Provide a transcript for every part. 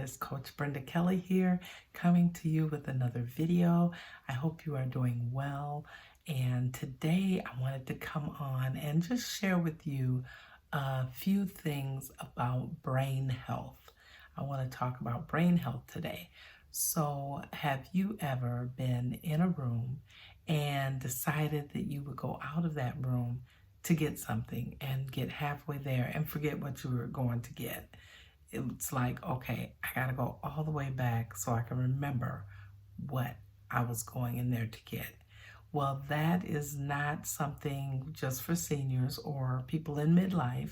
Wellness Coach Brenda Kelly here, coming to you with another video. I hope you are doing well. And today I wanted to come on and just share with you a few things about brain health. I want to talk about brain health today. So, have you ever been in a room and decided that you would go out of that room to get something and get halfway there and forget what you were going to get? It's like, okay, I got to go all the way back so I can remember what I was going in there to get. Well, that is not something just for seniors or people in midlife.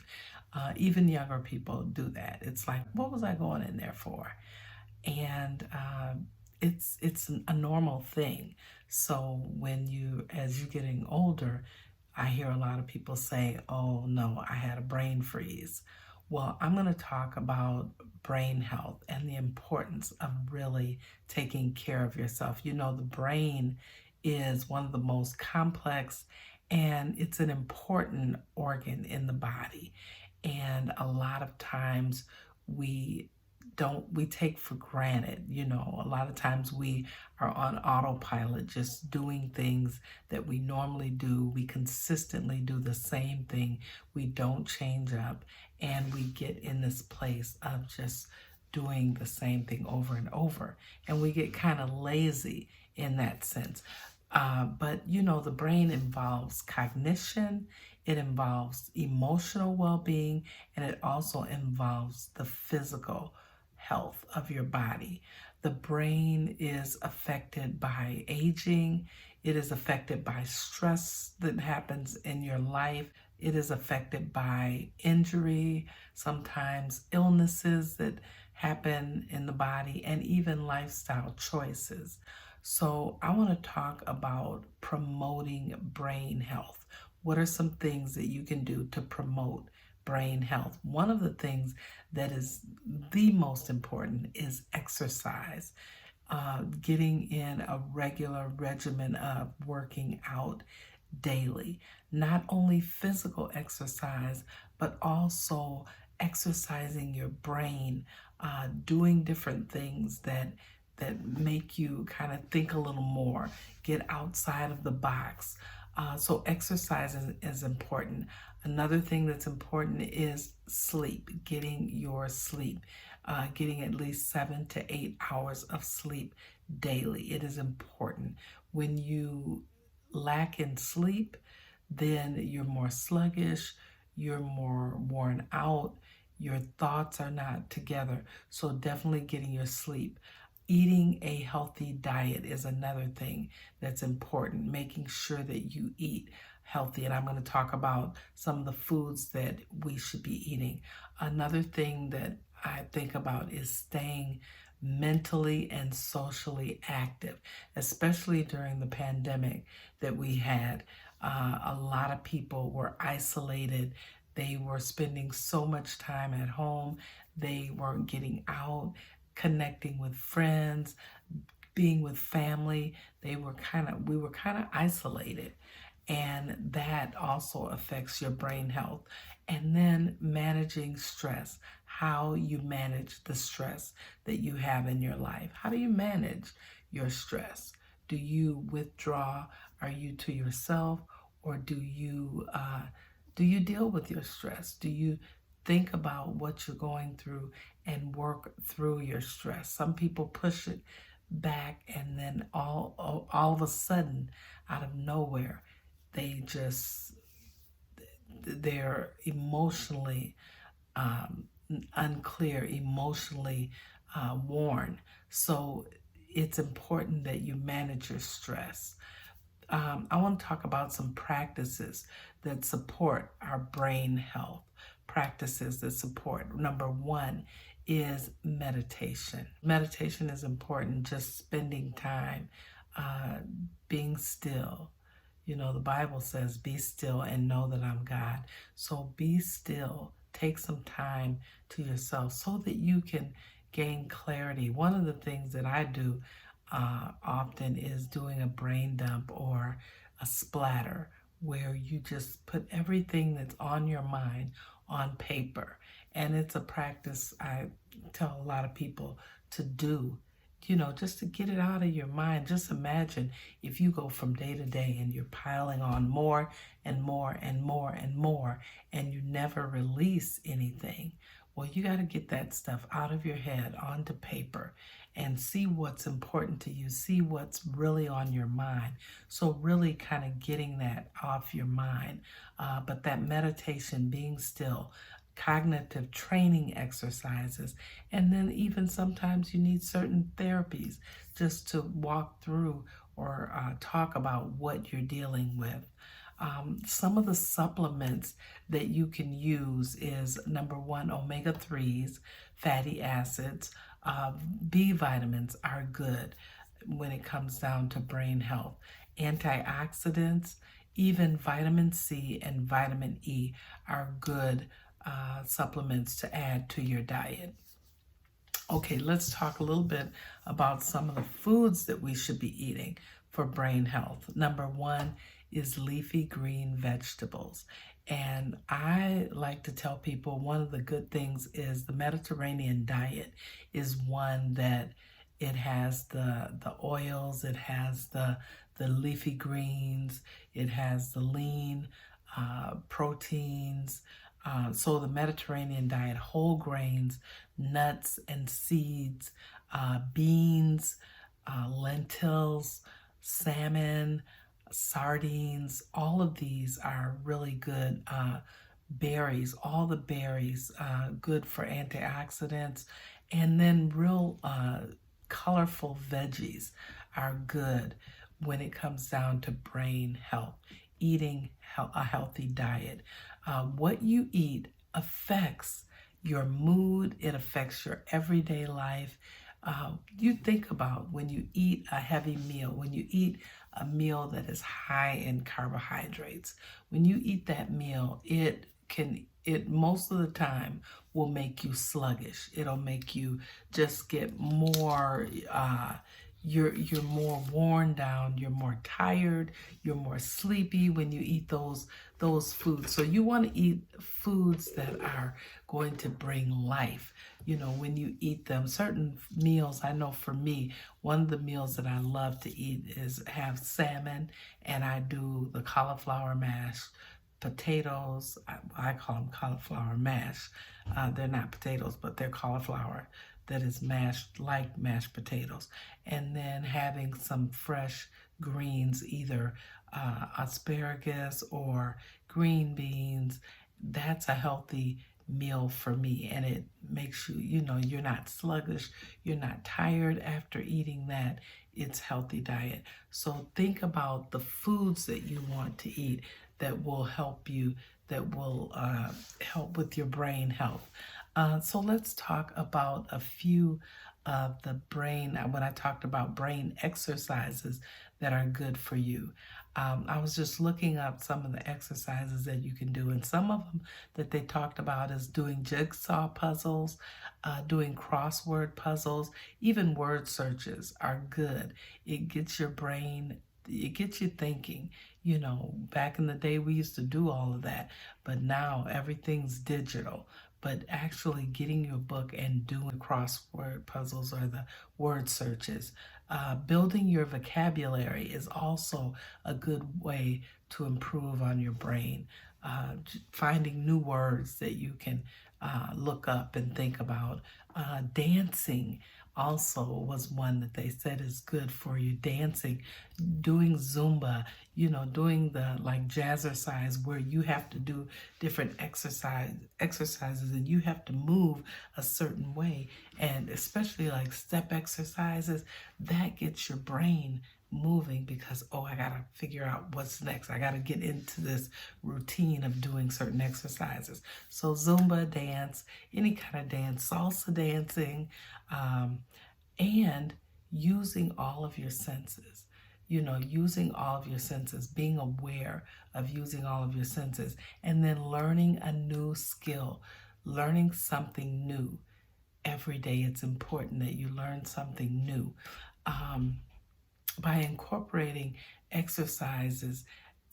Even younger people do that. It's like, what was I going in there for? And it's a normal thing. So as you're getting older, I hear a lot of people say, oh no, I had a brain freeze. Well, I'm going to talk about brain health and the importance of really taking care of yourself. You know, the brain is one of the most complex and it's an important organ in the body. And a lot of times we take for granted, a lot of times we are on autopilot, just doing things that we normally do. We consistently do the same thing. We don't change up, and we get in this place of just doing the same thing over and over, and we get kind of lazy in that sense. But the brain involves cognition, it involves emotional well-being, and it also involves the physical health of your body. The brain is affected by aging. It is affected by stress that happens in your life. It is affected by injury, sometimes illnesses that happen in the body, and even lifestyle choices. So I want to talk about promoting brain health. What are some things that you can do to promote brain health? One of the things that is the most important is exercise. Getting in a regular regimen of working out daily. Not only physical exercise, but also exercising your brain, doing different things that make you kind of think a little more, get outside of the box. So exercise is important. Another thing that's important is sleep, getting your sleep, getting at least 7 to 8 hours of sleep daily. It is important. When you lack in sleep, then you're more sluggish, you're more worn out, your thoughts are not together. So definitely getting your sleep. Eating a healthy diet is another thing that's important, making sure that you eat healthy. And I'm going to talk about some of the foods that we should be eating. Another thing that I think about is staying mentally and socially active, especially during the pandemic that we had. A lot of people were isolated. They were spending so much time at home. They weren't getting out, connecting with friends, being with family. We were kind of isolated, and that also affects your brain health. And then managing stress, how you manage the stress that you have in your life. How do you manage your stress? Do you withdraw? Are you to yourself, or do you deal with your stress? Do you think about what you're going through and work through your stress? Some people push it back, and then all of a sudden, out of nowhere, they're emotionally unclear, emotionally worn. So it's important that you manage your stress. I want to talk about some practices that support our brain health. Practices that support. Number one is meditation. Meditation is important, just spending time, being still. The Bible says, be still and know that I'm God. So be still, take some time to yourself so that you can gain clarity. One of the things that I do often is doing a brain dump or a splatter, where you just put everything that's on your mind on paper. And it's a practice I tell a lot of people to do, just to get it out of your mind. Just imagine if you go from day to day and you're piling on more and more and more and more, and you never release anything. Well, you got to get that stuff out of your head onto paper and see what's important to you, see what's really on your mind. So really kind of getting that off your mind. But that meditation, being still, cognitive training exercises, and then even sometimes you need certain therapies just to walk through or talk about what you're dealing with. Some of the supplements that you can use is number one, omega-3s, fatty acids. B vitamins are good when it comes down to brain health. Antioxidants, even vitamin C and vitamin E are good supplements to add to your diet. Okay, let's talk a little bit about some of the foods that we should be eating for brain health. Number one is leafy green vegetables. And I like to tell people one of the good things is the Mediterranean diet is one that it has the oils, it has the leafy greens, it has the lean proteins. So the Mediterranean diet, whole grains, nuts and seeds, beans, lentils, salmon, sardines, all of these are really good. Berries, all the berries, good for antioxidants. And then real colorful veggies are good when it comes down to brain health, eating a healthy diet. What you eat affects your mood, it affects your everyday life. You think about when you eat a heavy meal, when you eat a meal that is high in carbohydrates, when you eat that meal, it most of the time will make you sluggish. It'll make you just get more, you're more worn down, you're more tired, you're more sleepy when you eat those foods. So you want to eat foods that are going to bring life. When you eat them, certain meals, I know for me, one of the meals that I love to eat is have salmon, and I do the cauliflower mash, potatoes. I call them cauliflower mash. They're not potatoes, but they're cauliflower that is mashed like mashed potatoes. And then having some fresh greens, either asparagus or green beans. That's a healthy meal for me, and it makes you, you're not sluggish, you're not tired after eating that. It's healthy diet. So think about the foods that you want to eat that will help you, that will help with your brain health. So let's talk about a few of the brain, when I talked about brain exercises that are good for you. I was just looking up some of the exercises that you can do, and some of them that they talked about is doing jigsaw puzzles, doing crossword puzzles, even word searches are good. It gets your brain, it gets you thinking. Back in the day we used to do all of that, but now everything's digital. But actually getting your book and doing crossword puzzles or the word searches. Building your vocabulary is also a good way to improve on your brain. Finding new words that you can look up and think about. Dancing also was one that they said is good for you. Dancing, doing Zumba, doing the like jazzercise where you have to do different exercises and you have to move a certain way. And especially like step exercises, that gets your brain moving because, I got to figure out what's next. I got to get into this routine of doing certain exercises. So Zumba dance, any kind of dance, salsa dancing, and using all of your senses. Using all of your senses, being aware of using all of your senses, and then learning a new skill, learning something new. Every day it's important that you learn something new. By incorporating exercises,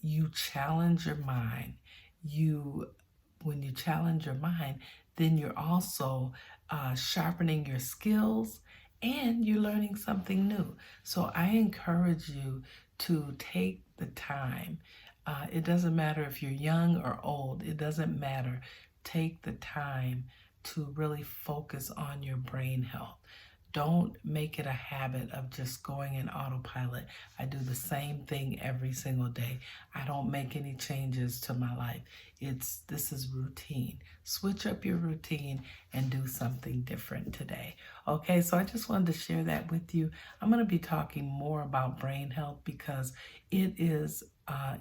you challenge your mind. When you challenge your mind, then you're also sharpening your skills and you're learning something new. So I encourage you to take the time. It doesn't matter if you're young or old, it doesn't matter. Take the time to really focus on your brain health. Don't make it a habit of just going in autopilot. I do the same thing every single day. I don't make any changes to my life. This is routine. Switch up your routine and do something different today. Okay, so I just wanted to share that with you. I'm going to be talking more about brain health because it is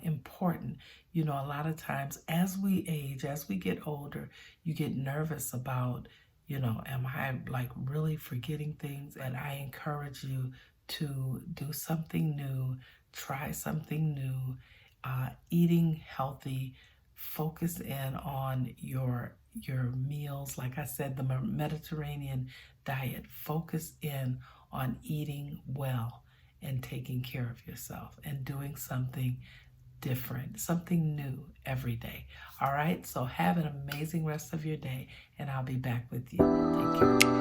important. You know, a lot of times as we age, as we get older, you get nervous about, you know, am I like really forgetting things? And I encourage you to do something new, try something new, eating healthy, focus in on your meals. Like I said, the Mediterranean diet, focus in on eating well and taking care of yourself and doing something different, something new every day. All right, so have an amazing rest of your day, and I'll be back with you. Take care.